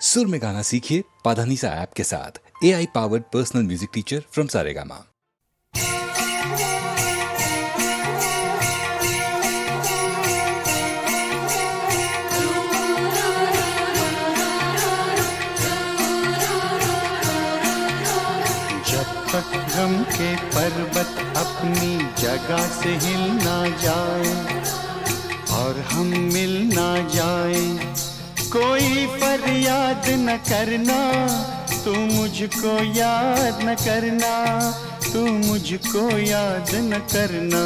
सुर में गाना सीखिए पाधानीसा ऐप के साथ। AI powered personal music teacher from Saregama. जब तक गम के पर्वत अपनी जगह से हिल ना जाए और हम मिल ना जाए, कोई फरियाद न करना, तू मुझको याद न करना, तू मुझको याद न करना।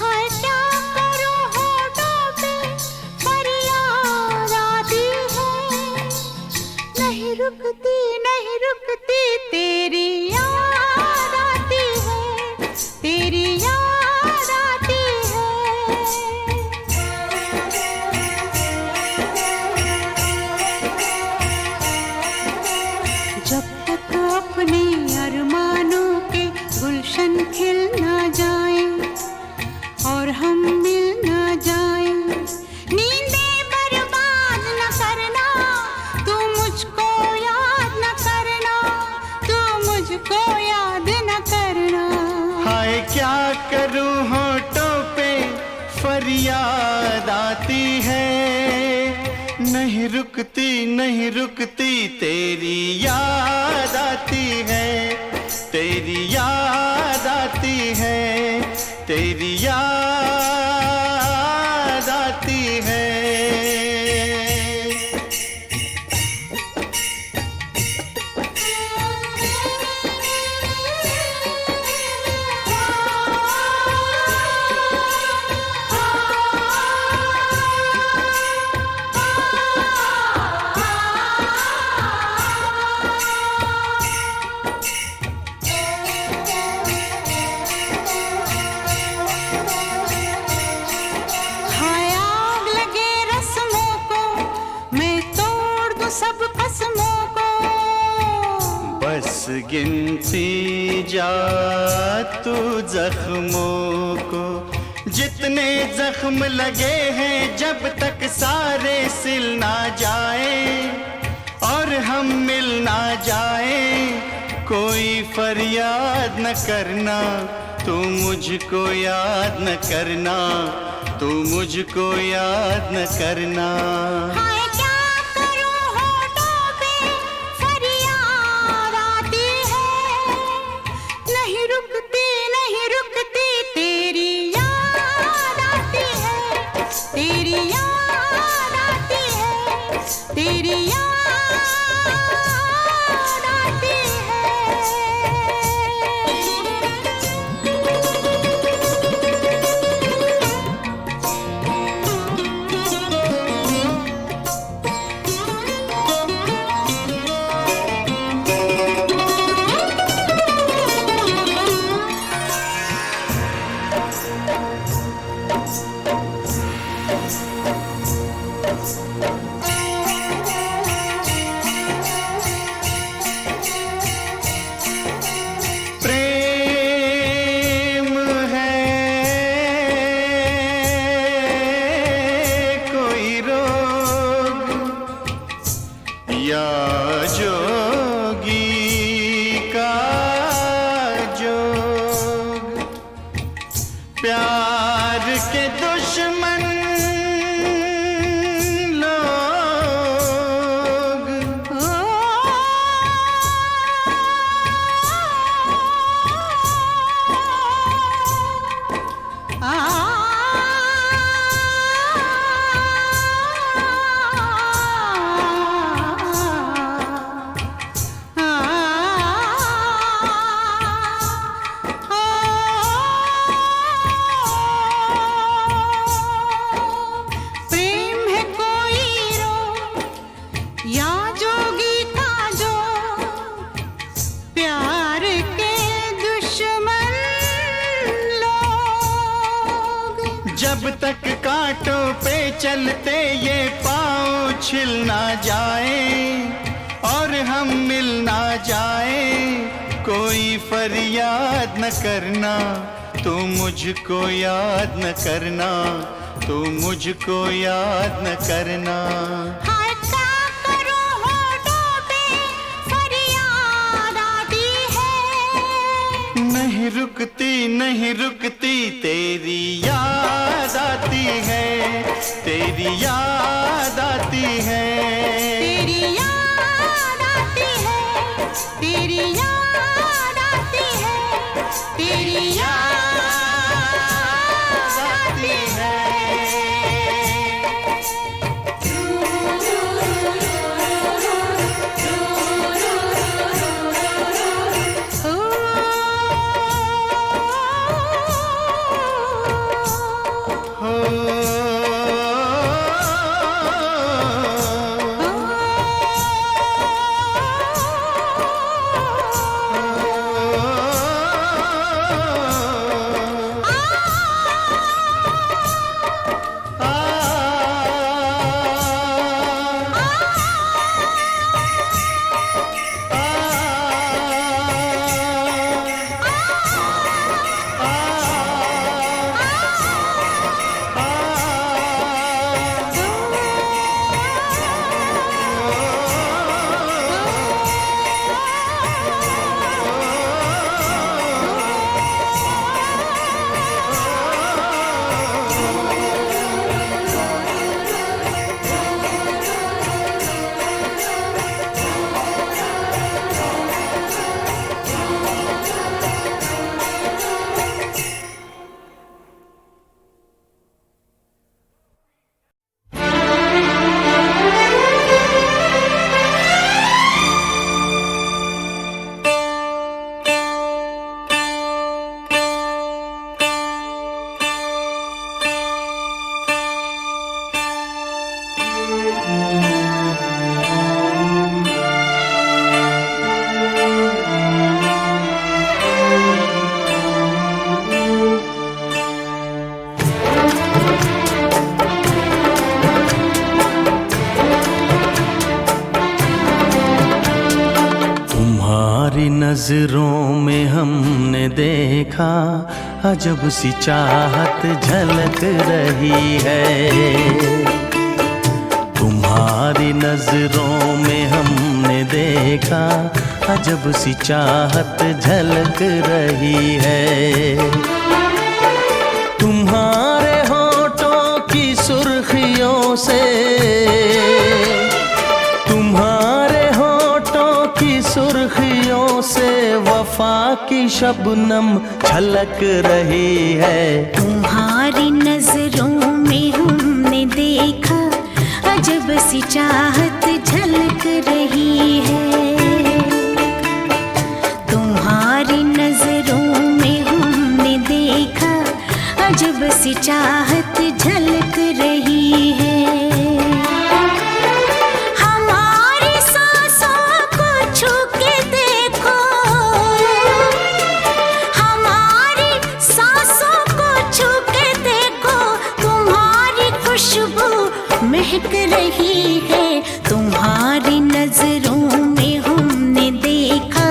हाय क्या करूं होठों पे फरियाद आती है, नहीं रुकती नहीं रुकती तेरी याद आती है, तेरी याद आती है। जब तक अपने अरमानों के गुलशन खिल ना जाए और हम मिल ना जाए, नींदें बर्बाद न करना, तू मुझको याद न करना, तू मुझको याद न करना। हाय क्या करूं होठों पे फरियाद आती है, नहीं रुकती नहीं रुकती तेरी याद आती है, तेरी याद आती है, तेरी याद आती है। हाय आग लगे रस्मों को, मैं तोड़ दूं सब कसमों को। बस गिनती जा तू जख्मों को, जितने जख्म लगे हैं जब तक सारे सिल ना जाए और हम मिल ना जाए, कोई फरियाद न करना, तू मुझको याद न करना, तू मुझको याद न करना। हाय क्या करूं होठों पे फरियाद आती है, नहीं रुकती नहीं रुकती तेरी याद आती है, तेरी याद आती है, तेरी याद आती है। प्रेम है कोई रोग या जोगी का जोग, प्यार के दुश्मन लोग। प्रेम है कोई रोग या जोगी का जो, प्यार के दुश्मन लोग। जब तक कांटों पे चलते ये पाँव छिल ना जाए और हम मिल ना जाए, कोई फरियाद न करना, तू मुझको याद न करना, तू मुझको याद न करना। हाय क्या करूं रुकती तेरी याद आती है, तेरी याद आती है, तेरी याद आती है, तेरी याद आती है, तेरी याद आती है। नजरों में हमने देखा अजब सी चाहत झलक रही है। तुम्हारी नजरों में हमने देखा अजब सी चाहत झलक रही है। तुम्हारे होठों की सुर्खियों से, तुम्हारे होठों की सुर्खियों से वफा की शबनम छलक रही है। तुम्हारी नजरों में हमने देखा अजब सी चाहत झलक रही है। तुम्हारी नजरों में हमने देखा अजब सी चाहत झलक रही है। हमारी सांसों को छू के देखो, हमारी सांसों को छू के देखो, तुम्हारी खुशबू महक रही है। तुम्हारी नजरों में हमने देखा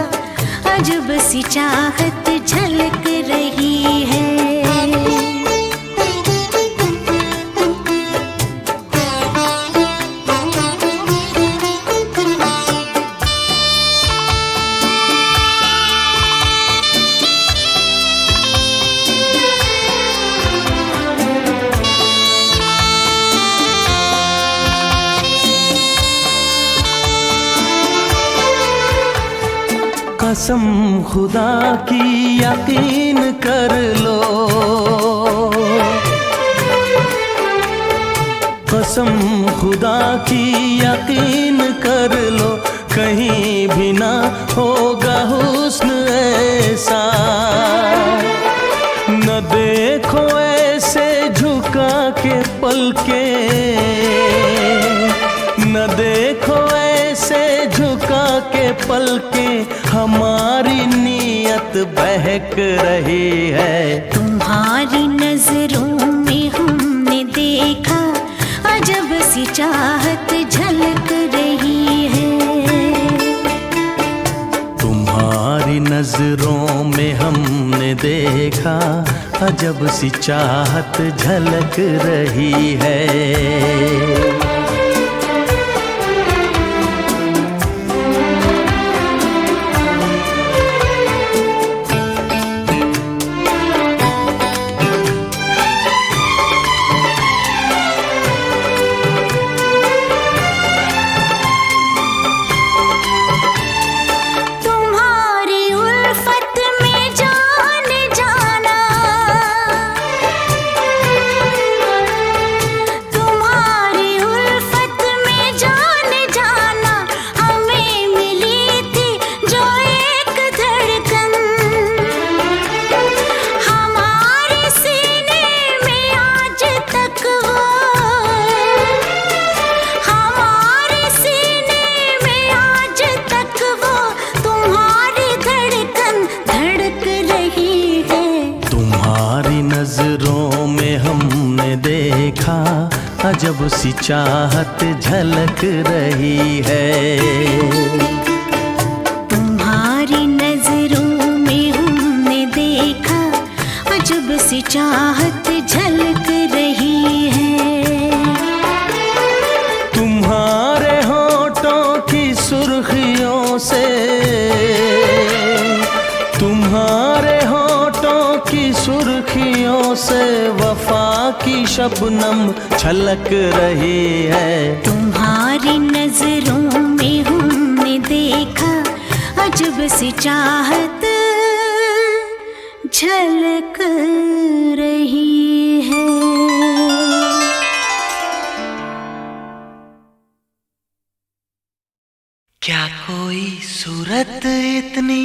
अजब सी चाहत झलक रही है। कसम खुदा की यकीन कर लो, कसम खुदा की यकीन कर लो, कहीं भी ना होगा हुस्न ऐसा। न देखो ऐसे झुका के पलके, न देखो ऐसे झुका के पलके, हमारी नीयत बहक रही है। तुम्हारी नजरों में हमने देखा अजब सी चाहत झलक रही है। तुम्हारी नजरों में हमने देखा अजब सी चाहत झलक रही है। अजब सी चाहत झलक रही है। तुम्हारी नजरों में हमने देखा अजब सी चाहत झलक रही है। तुम्हारे होठों की सुर्खियों से, तुम्हारे होठों की सुर्खियों से वफा की शबनम छलक रही है। तुम्हारी नजरों में हमने देखा अजब सी चाहत झलक रही है। क्या कोई सूरत इतनी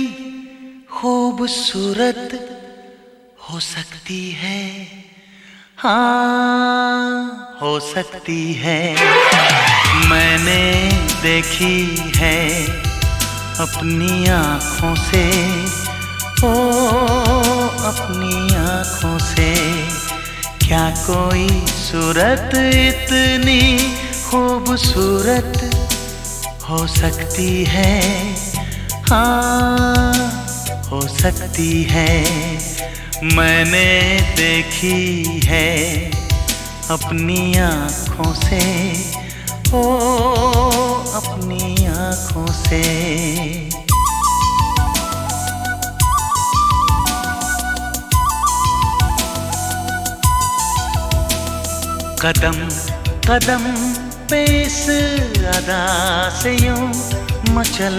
खूबसूरत हो सकती है? हाँ, हो सकती है। मैंने देखी है अपनी आँखों से, ओ अपनी आँखों से। क्या कोई सूरत इतनी खूबसूरत हो सकती है? हाँ, हो सकती है। मैंने देखी है अपनी आँखों से, ओ अपनी आँखों से। कदम कदम पे इस अदा से यूं मचल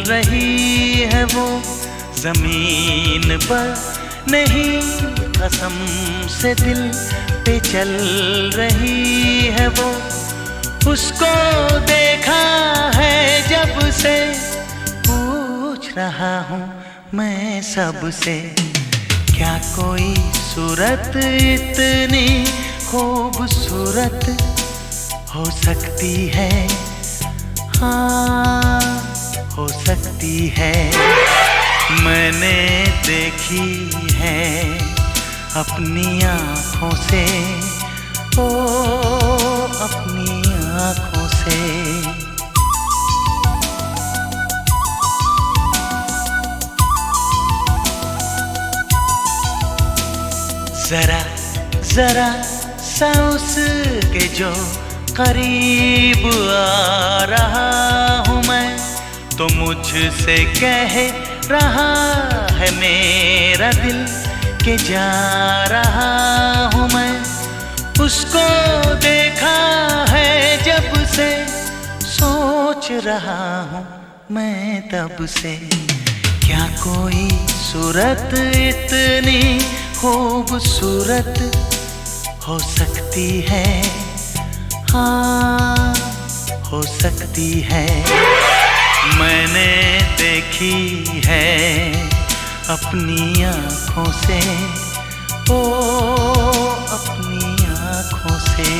रही है वो, जमीन पर नहीं कसम से दिल पे चल रही है वो। उसको देखा है जब से, पूछ रहा हूँ मैं सबसे। क्या कोई सूरत इतनी खूबसूरत हो सकती है? हाँ, हो सकती है। मैंने देखी है अपनी आँखों से, ओ अपनी आँखों से। जरा जरा सा उसके जो करीब आ रहा हूँ मैं, तो मुझसे कह रहा है मेरा दिल के जा रहा हूँ मैं। उसको देखा है जब से, सोच रहा हूँ मैं तब से। क्या कोई सूरत इतनी खूबसूरत हो सकती है? हाँ, हो सकती है। मैंने देखी है अपनी आँखों से, ओ अपनी आँखों से।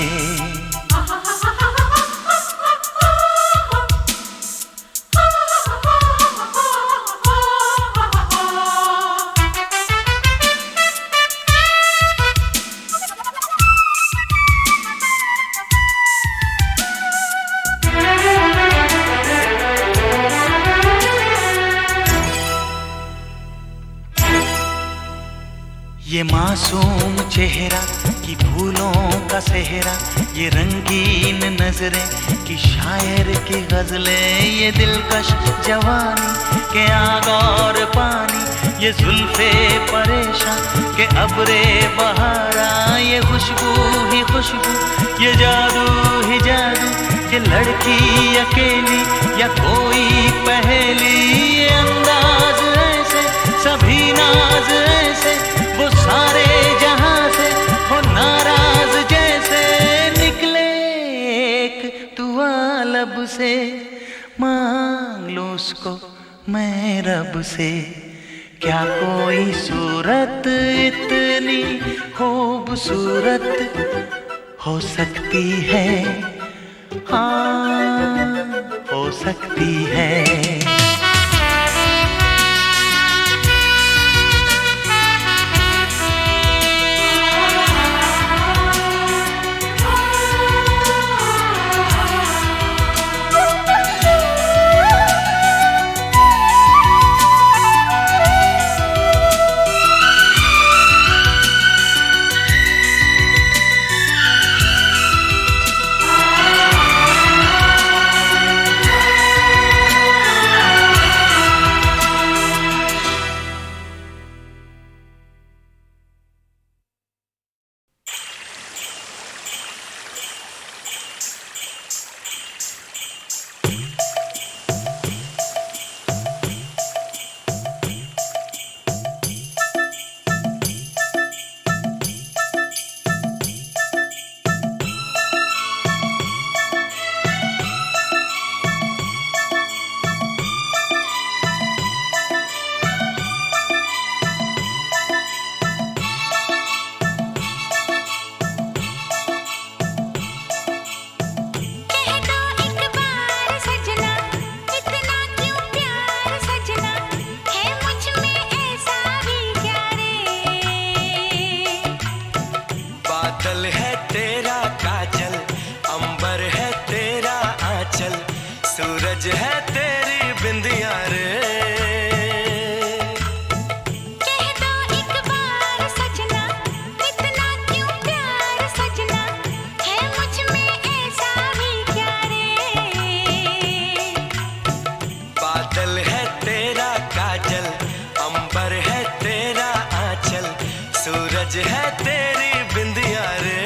ये मासूम चेहरा कि फूलों का सेहरा, ये रंगीन नजरें कि शायर की गजलें, ये दिलकश जवानी के आग और पानी, ये जुल्फे परेशान के अब्रे बहारा, ये खुशबू ही खुशबू, ये जादू ही जादू, ये लड़की अकेली या कोई पहेली, ये अंदाज ऐसे सभी नाज ऐसे, वो सारे जहां से हो नाराज जैसे, निकले एक दुआ लब से, मांग लूं उसको मैं रब से। क्या कोई सूरत इतनी खूबसूरत हो सकती है? हाँ, हो सकती है। सूरज है तेरी बिंदिया रे। कह दो एक बार सजना, इतना क्यों प्यार सजना, है मुझ में ऐसा भी क्या रे। बादल है तेरा काजल, अंबर है तेरा आंचल, सूरज है तेरी बिंदिया रे।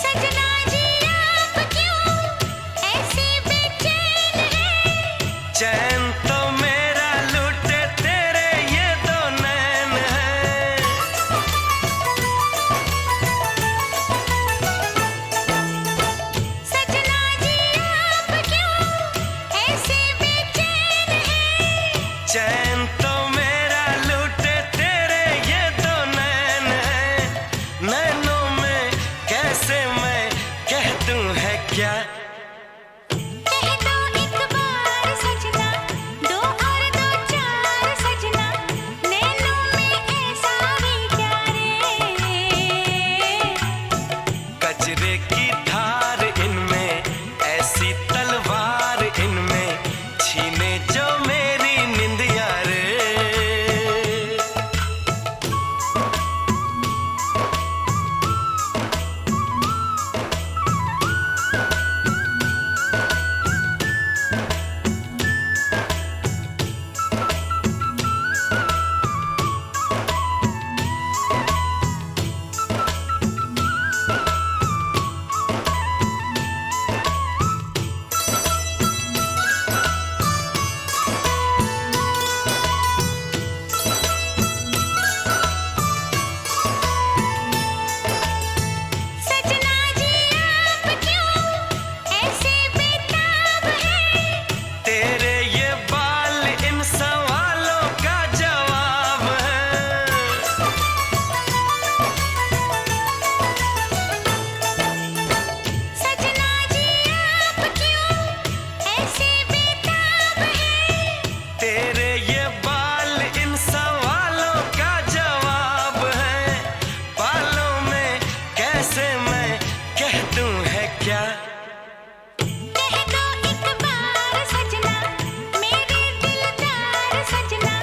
सजना जी आप क्यों ऐसे बेचैन हैं। चैन तो मेरा लूटे तेरे ये दो नैन हैं। सजना जी आप क्यों ऐसे बेचैन हैं। चैन तो मेरा लूटे तेरे ये दो नैन हैं। नैनों में कैसे मैं कह दूं है क्या। कह दो एक बार सजना, दो और दो चार सजना, नैनों में ऐसा भी क्या रे। कजरे की धार इनमें, ऐसी तलवार इनमें, छीने जो मेरी निंदिया रे। सजना जी आप क्यों ऐसे बेताब हैं। तेरे ये बाल इन सवालों का जवाब है। सजना जी आप क्यों ऐसे बेताब हैं। तेरे ये बाल इन सवालों का जवाब है। बालों में कैसे मैं कह दूं है क्या। कह दो एक बार सजना, मेरे दिलदार सजना,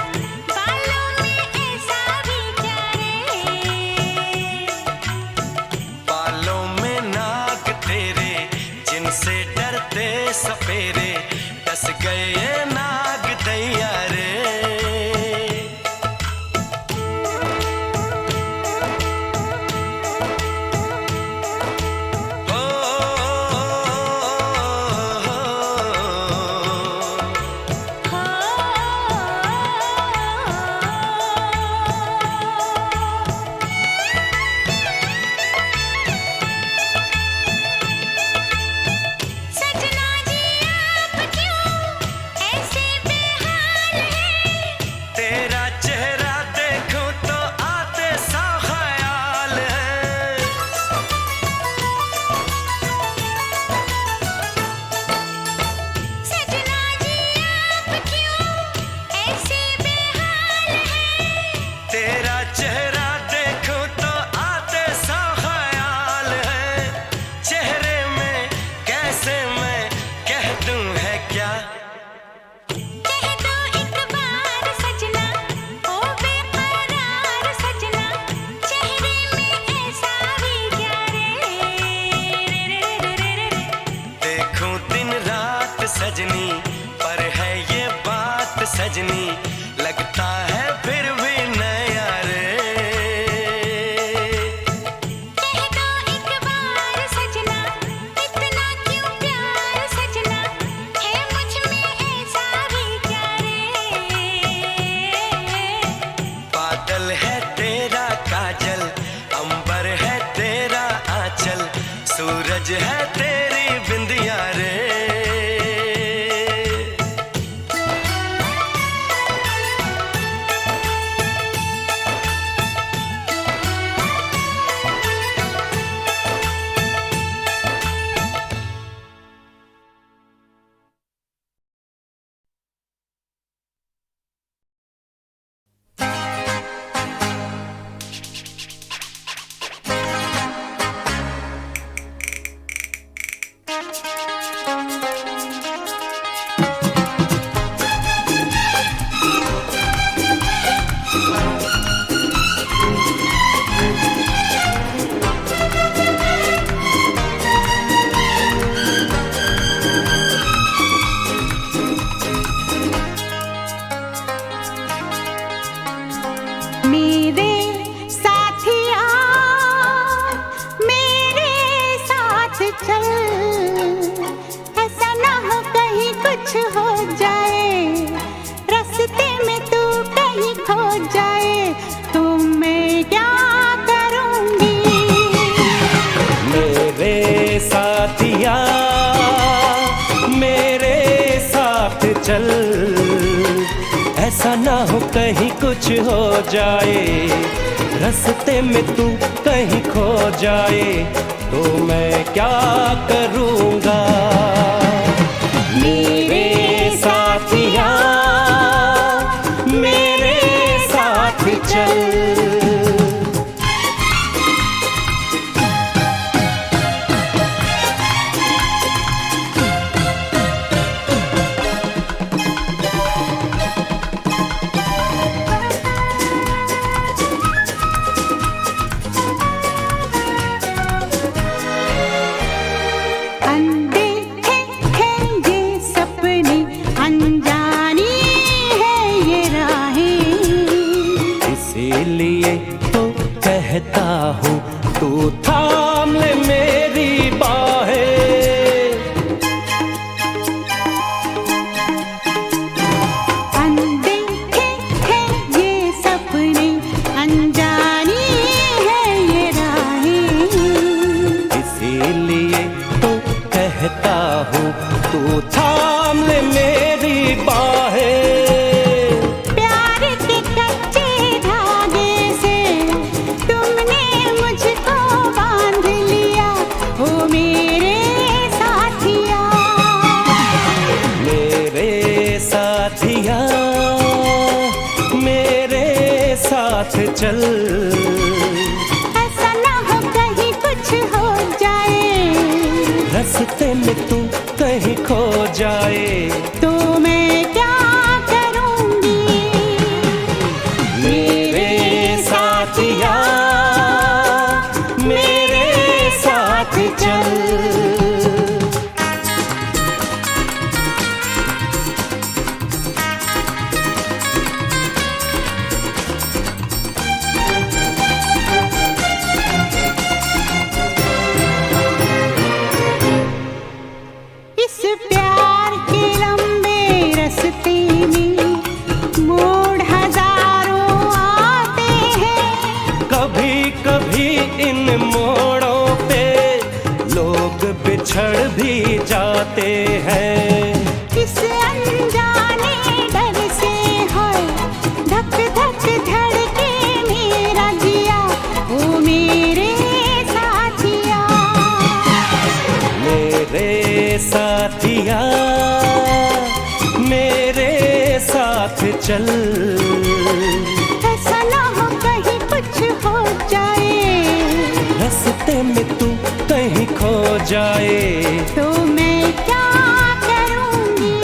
बालों में ऐसा भी क्या रे। बालों में नाग तेरे, जिनसे डरते सपेरे, डस गए ये नाग दैया रे। ओ, सजना जी कुछ हो जाए, रास्ते में तू कहीं खो जाए, तो मैं क्या करूँगा। मेरे साथिया मेरे साथ चल। अनदेखे हैं ये सपने, अनजानी है ये राहें, इसीलिए तो कहता हूँ तू थाम ले मेरी बाहें। अनदेखे हैं ये सपने, अनजानी है ये राहें, इसीलिए तो कहता हूँ तू थाम ले मेरी बाहें। प्यार के कच्चे धागे से तुमने मुझको बांध लिया, ओ मेरे साथिया। मेरे साथिया मेरे साथ चल। ऐसा ना हो कहीं कुछ हो जाए, रास्ते में तू कहीं खो जाए, तो मैं क्या करूँगी। मेरे साथिया मेरे साथ चल। इस प्यार के लंबे रास्ते में मोड़ हजारों आते हैं, कभी कभी इन मोड़ों पे लोग बिछड़ भी जाते हैं। इस अनजाने डर से है धक धक धड़के मेरा जिया, ओ मेरे साथिया। मेरे साथिया मेरे साथ चल। ऐसा ना हो कहीं कुछ हो जाए, रास्ते में तू कहीं खो जाए, तो मैं क्या करूँगी।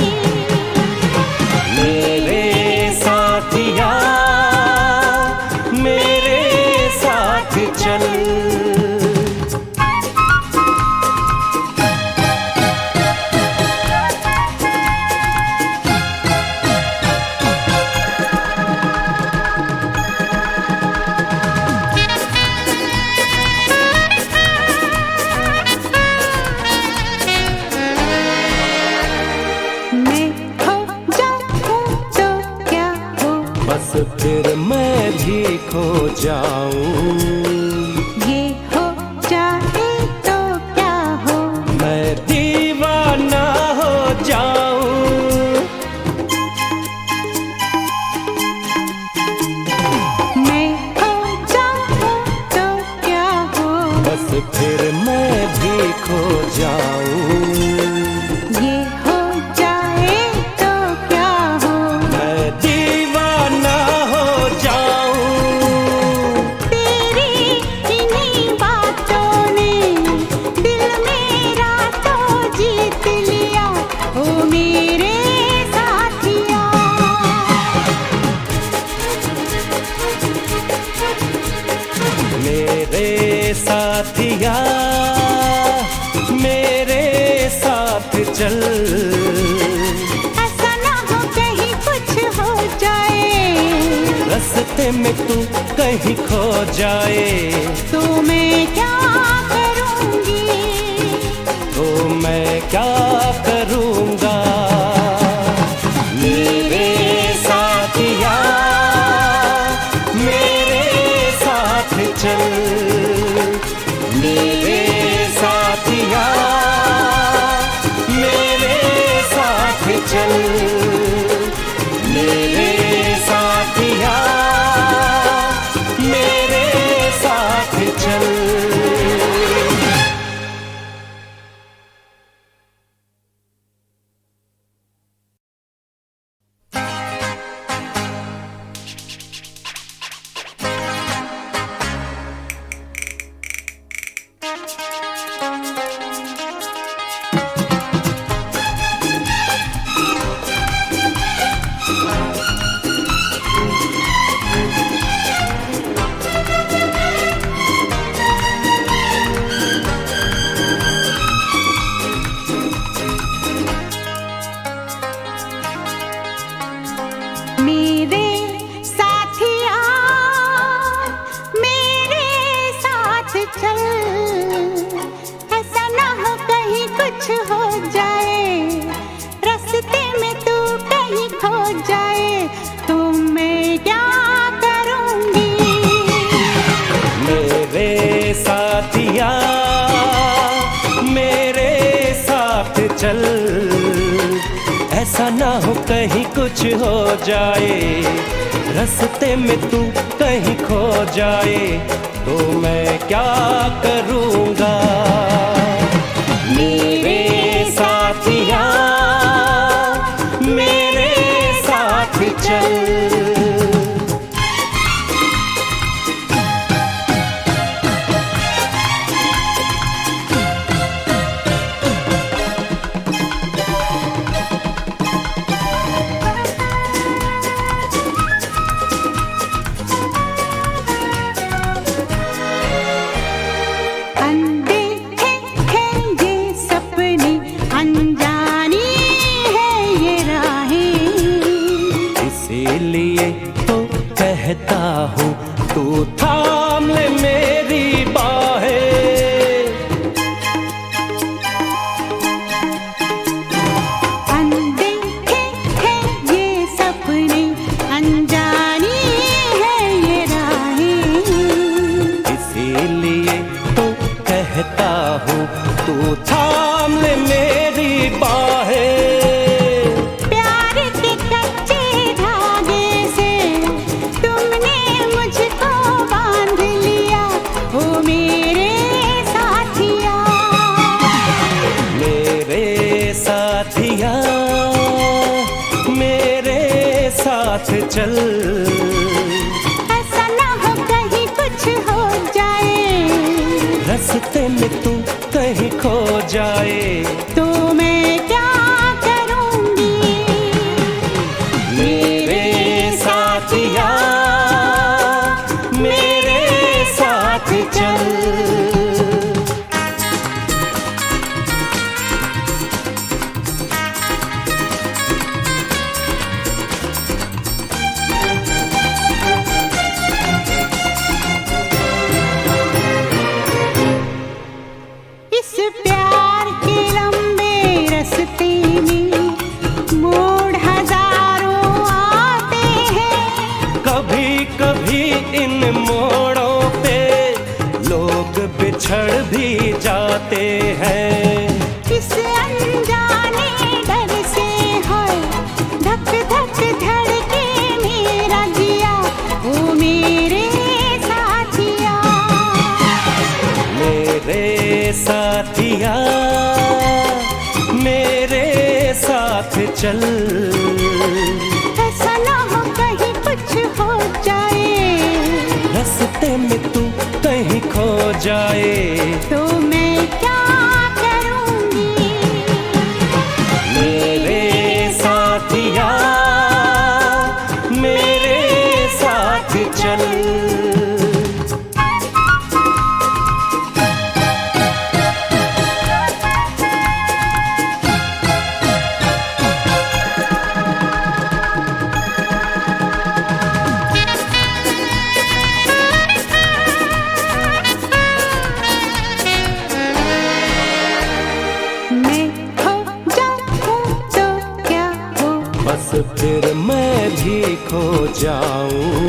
मेरे साथिया मेरे साथ चल। मैं खो जाऊँ तो क्या हो, बस फिर मैं भी खो जाऊं। ये हो जाए तो क्या हो, मैं दीवाना हो जाऊं। मैं खो जाऊँ तो क्या हो, बस फिर मैं भी खो जाऊं। ये हो जाए तो क्या हो, मैं दीवाना हो जाऊं। तेरी इन्हीं बातों ने दिल मेरा तो जीत लिया, ओ मेरे साथिया। मेरे साथिया मेरे साथ चल। ऐसा ना हो कहीं कुछ हो जाए, रास्ते में तू कहीं खो जाए, तो मैं क्या करूँगी। तो मैं क्या करूँगा। मेरे साथिया मेरे साथ चल। मेरे साथिया मेरे साथ चल। मेरे साथिया चल। मेरे साथिया मेरे साथ चल, ऐसा ना हो कहीं कुछ हो जाए, रास्ते में तू कहीं खो जाए तो मैं क्या करूँगी। मेरे साथिया मेरे साथ चल, ऐसा ना हो कहीं कुछ हो जाए, रास्ते में तू कहीं खो जाए तो मैं क्या करूँगा। मेरे साथिया मेरे साथ चल। अनदेखे हैं ये सपने, अनजानी है ये राहें, इसीलिए तो कहता हूँ तू थाम ले मेरी बाहें। अनदेखे हैं ये सपने, अनजानी है ये राहें, इसीलिए तो कहता हूँ तू थाम ले मेरी बाहें। प्यार के कच्चे धागे से तुमने मुझको बांध लिया, ओ मेरे साथिया। मेरे साथिया मेरे साथ चल, ऐसा ना हो कहीं कुछ हो जाए, रास्ते में तू कहीं खो जाए तो मैं क्या करूँगी। मेरे साथिया मेरे साथ चल। इस प्यार के लंबे रास्ते में मोड़ हजारों आते हैं, कभी कभी इन मोड़ों पे लोग बिछड़ भी जाते हैं। इस अनजाने डर से है धक धक धड़के मेरा जिया, ओ मेरे साथिया। मेरे साथिया मेरे साथ चल, ऐसा ना हो कहीं कुछ हो जाए, रास्ते में तू कहीं खो जाए तो मैं क्या करूँगी। मेरे साथिया मेरे साथ चल। मैं खो जाऊँ तो क्या हो, बस फिर मैं भी खो जाऊं।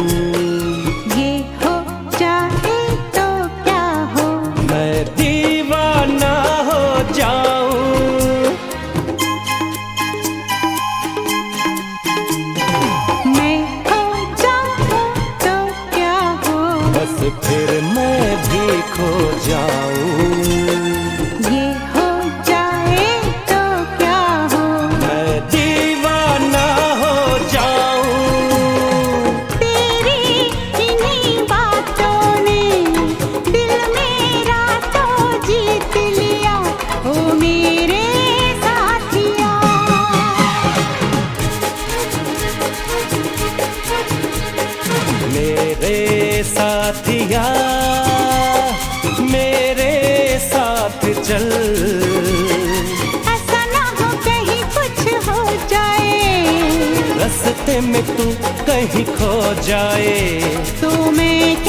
ये हो जाए तो क्या हो, मैं दीवाना हो जाऊं। मैं खो जाऊँ तो क्या हो, बस फिर मैं भी कहीं खो जाऊं। ये हो जाए तो क्या हो, मैं दीवाना हो जाऊं। तेरी इन्हीं बातों ने दिल मेरा तो जीत लिया, ओ मेरे साथिया। मेरे साथिया मेरे साथ चल, ऐसा ना हो कहीं कुछ हो जाए, रास्ते में तू कहीं खो जाए। तो मैं